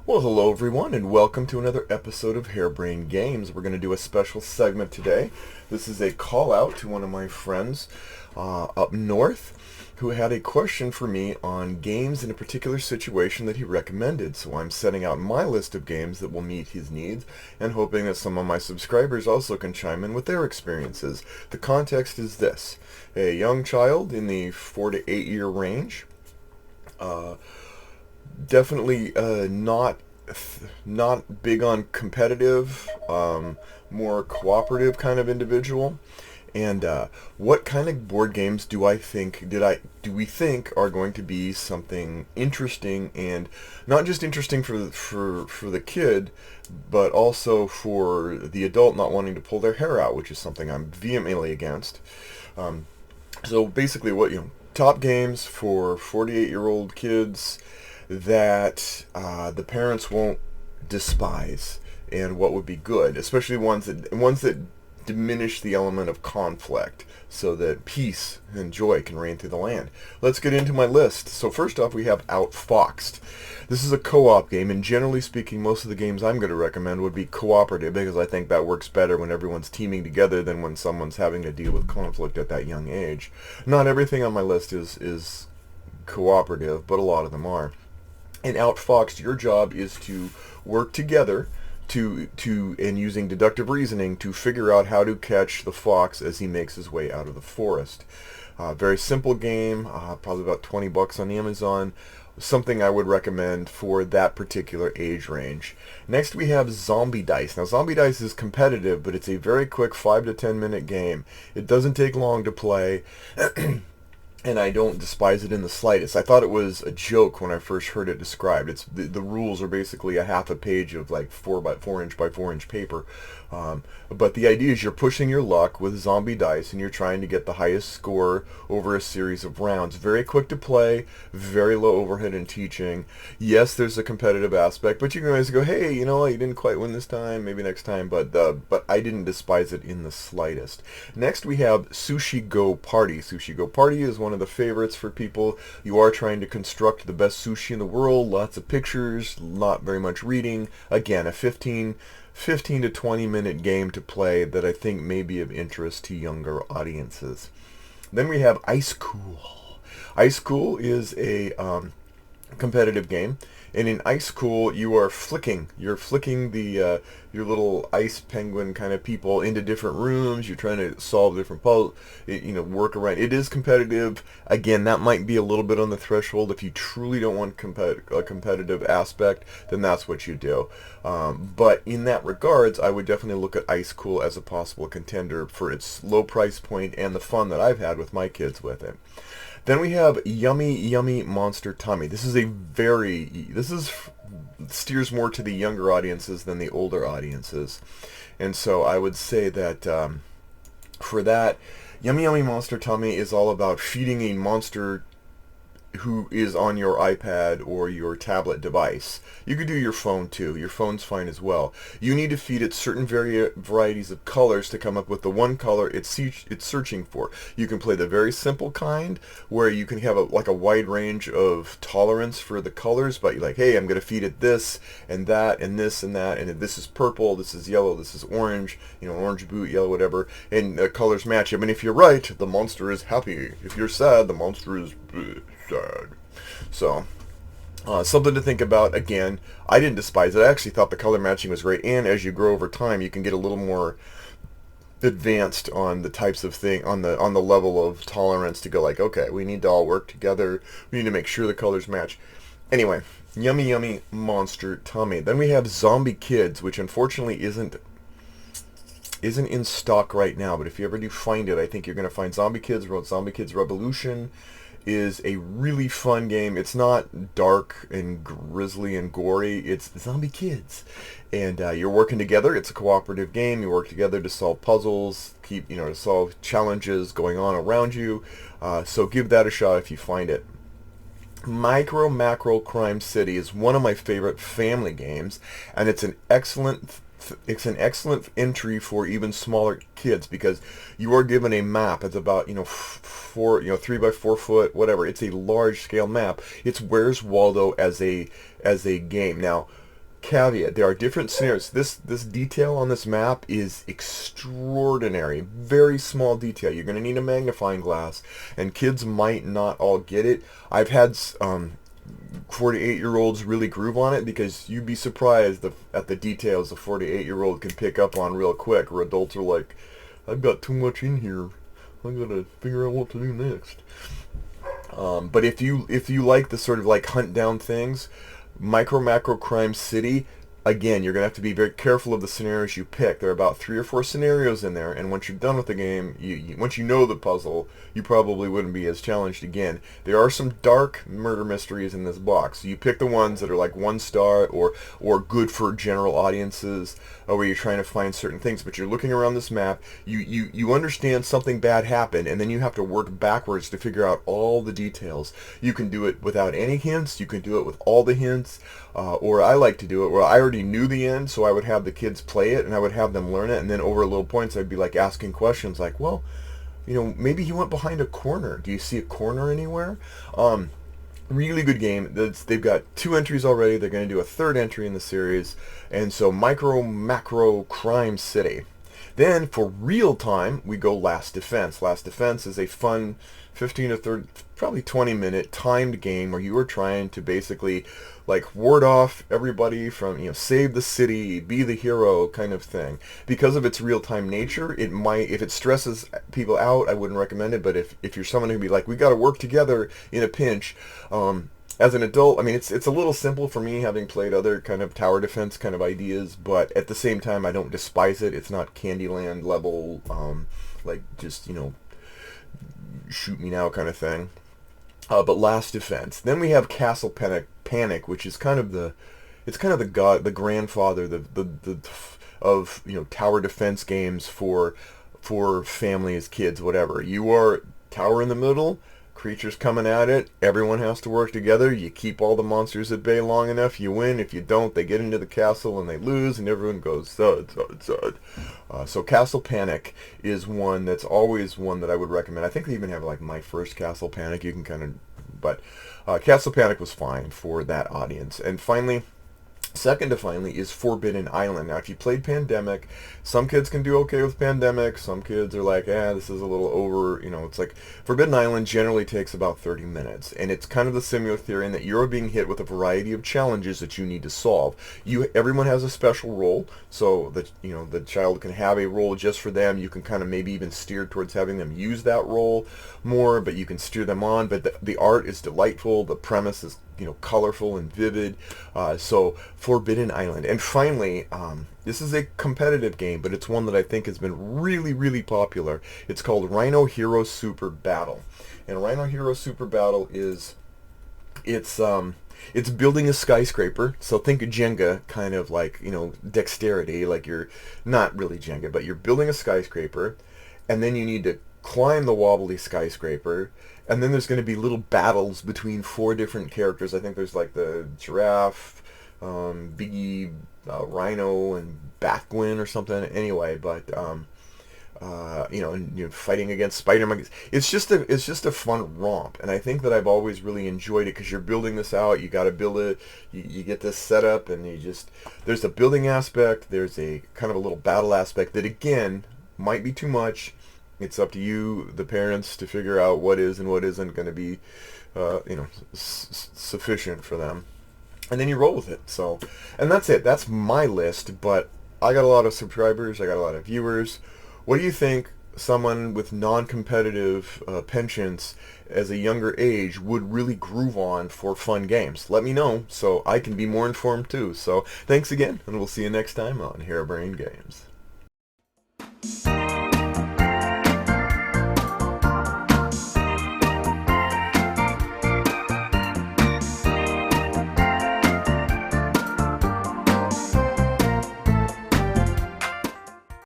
Well, hello everyone, and welcome to another episode of Harebrained Games. We're going to do a special segment today. This is a call out to one of my friends up north who had a question for me on games in a particular situation that he recommended. So I'm setting out my list of games that will meet his needs and hoping that some of my subscribers also can chime in with their experiences. The context is this. A young child in the 4 to 8 year range, definitely not big on competitive, more cooperative kind of individual. And what kind of board games do we think are going to be something interesting, and not just interesting for the kid, but also for the adult not wanting to pull their hair out, which is something I'm vehemently against. So basically, top games for 48-year-old kids that the parents won't despise, and what would be good, especially ones that diminish the element of conflict so that peace and joy can reign through the land. Let's get into my list. So first off, we have Outfoxed. This is a co-op game, and generally speaking, most of the games I'm going to recommend would be cooperative because I think that works better when everyone's teaming together than when someone's having to deal with conflict at that young age. Not everything on my list is cooperative, but a lot of them are. In Outfoxed, your job is to work together and using deductive reasoning to figure out how to catch the fox as he makes his way out of the forest. Very simple game, probably about $20 on Amazon. Something I would recommend for that particular age range. Next we have Zombie Dice. Now Zombie Dice is competitive, but it's a very quick 5 to 10 minute game. It doesn't take long to play. And I don't despise it in the slightest. I thought it was a joke when I first heard it described. It's the rules are basically a half a page of like 4 by 4 inch paper. But the idea is you're pushing your luck with zombie dice, and you're trying to get the highest score over a series of rounds. Very quick to play, very low overhead in teaching. Yes, there's a competitive aspect, but you can always go, hey, you didn't quite win this time, maybe next time. But I didn't despise it in the slightest. Next we have Sushi Go Party. Sushi Go Party is one of the favorites for people. You are trying to construct the best sushi in the world. Lots of pictures, not very much reading. Again, a 15 to 20 minute game to play that I think may be of interest to younger audiences. Then we have Ice Cool. Ice Cool is a competitive game, and in Ice Cool you're flicking the your little ice penguin kind of people into different rooms. You're trying to solve different puzzles, work around. It is competitive. Again, that might be a little bit on the threshold. If you truly don't want a competitive aspect, then that's what you do. But in that regards, I would definitely look at Ice Cool as a possible contender for its low price point and the fun that I've had with my kids with it. Then we have Yummy Yummy Monster Tummy. This steers more to the younger audiences than the older audiences. And so I would say that for that, Yummy Yummy Monster Tummy is all about feeding a monster who is on your iPad or your tablet device. You could do your phone too. Your phone's fine as well. You need to feed it certain varieties of colors to come up with the one color it's searching for. You can play the very simple kind where you can have a wide range of tolerance for the colors, but you're like, hey, I'm going to feed it this and that and this and that, and this is purple, this is yellow, this is orange, orange boot, yellow, whatever, and the colors match. I mean, if you're right, the monster is happy. If you're sad, the monster is sad. So, something to think about. Again, I didn't despise it. I actually thought the color matching was great, and as you grow over time, you can get a little more advanced on the types of thing, on the level of tolerance to go like, okay, we need to all work together. We need to make sure the colors match. Anyway, Yummy Yummy Monster Tummy. Then we have Zombie Kids, which unfortunately isn't in stock right now, but if you ever do find it, I think you're going to find Zombie Kids. Zombie Kids Revolution is a really fun game. It's not dark and grisly and gory. It's Zombie Kids, and you're working together. It's a cooperative game. You work together to solve puzzles, to solve challenges going on around you. So give that a shot if you find it. Micro Macro Crime City is one of my favorite family games, and it's an excellent entry for even smaller kids because you are given a map. It's about 3 by 4 foot, whatever. It's a large scale map. It's Where's Waldo as a game. Now, caveat, there are different scenarios. This detail on this map is extraordinary. Very small detail. You're going to need a magnifying glass, and kids might not all get it. I've had 48-year-olds really groove on it, because you'd be surprised at the details a 48-year-old can pick up on real quick, where adults are like, I've got too much in here. I gotta figure out what to do next. But if you like the sort of like hunt down things, Micro Macro Crime City, again, you're going to have to be very careful of the scenarios you pick. There are about 3 or 4 scenarios in there, and once you're done with the game, once you know the puzzle, you probably wouldn't be as challenged again. There are some dark murder mysteries in this box. So you pick the ones that are like 1 star or good for general audiences, where you're trying to find certain things, but you're looking around this map, you understand something bad happened, and then you have to work backwards to figure out all the details. You can do it without any hints, you can do it with all the hints, or I like to do it where I already knew the end, so I would have the kids play it, and I would have them learn it, and then over little points I'd be like asking questions like, well, maybe he went behind a corner. Do you see a corner anywhere? Really good game. They've got 2 entries already. They're going to do a 3rd entry in the series, and so Micro Macro Crime City. Then for real time, we go Last Defense. Last Defense is a fun 15 to 30, probably 20-minute timed game where you are trying to basically like ward off everybody from, save the city, be the hero kind of thing. Because of its real-time nature, it might, if it stresses people out, I wouldn't recommend it, but if you're someone who'd be like, we got to work together in a pinch, as an adult, I mean, it's a little simple for me, having played other kind of tower defense kind of ideas, but at the same time, I don't despise it. It's not Candyland level, like just, shoot me now kind of thing. But Last Defense. Then we have Castle Panic, which is kind of the grandfather of tower defense games for families, kids, whatever. You are tower in the middle, creatures coming at it, everyone has to work together. You keep all the monsters at bay long enough, you win. If you don't, they get into the castle and they lose, and everyone goes thud, thud, thud. So Castle Panic is one that's always one that I would recommend. I think they even have like My First Castle Panic. You can kind of, but Castle Panic was fine for that audience. And finally, second to finally, is Forbidden Island. Now, if you played Pandemic, some kids can do okay with Pandemic. Some kids are like, this is a little over, it's like, Forbidden Island generally takes about 30 minutes. And it's kind of the similar theory in that you're being hit with a variety of challenges that you need to solve. Everyone has a special role, so that, the child can have a role just for them. You can kind of maybe even steer towards having them use that role more, but you can steer them on. But the art is delightful. The premise is colorful and vivid. So Forbidden Island. And finally, this is a competitive game, but it's one that I think has been really, really popular. It's called Rhino Hero Super Battle. And Rhino Hero Super Battle it's building a skyscraper. So think of Jenga, kind of like, dexterity, like you're not really Jenga, but you're building a skyscraper, and then you need to climb the wobbly skyscraper, and then there's going to be little battles between 4 different characters. I think there's like the giraffe, Biggie, Rhino, and Batgwin or something. Anyway, but and you're fighting against spider monkeys. It's just a fun romp, and I think that I've always really enjoyed it because you're building this out. You got to build it. You get this set up, and there's a building aspect. There's a kind of a little battle aspect that again might be too much. It's up to you, the parents, to figure out what is and what isn't going to be, sufficient for them. And then you roll with it. So, and that's it. That's my list. But I got a lot of subscribers. I got a lot of viewers. What do you think someone with non-competitive penchants as a younger age would really groove on for fun games? Let me know so I can be more informed too. So, thanks again, and we'll see you next time on Harebrained Games.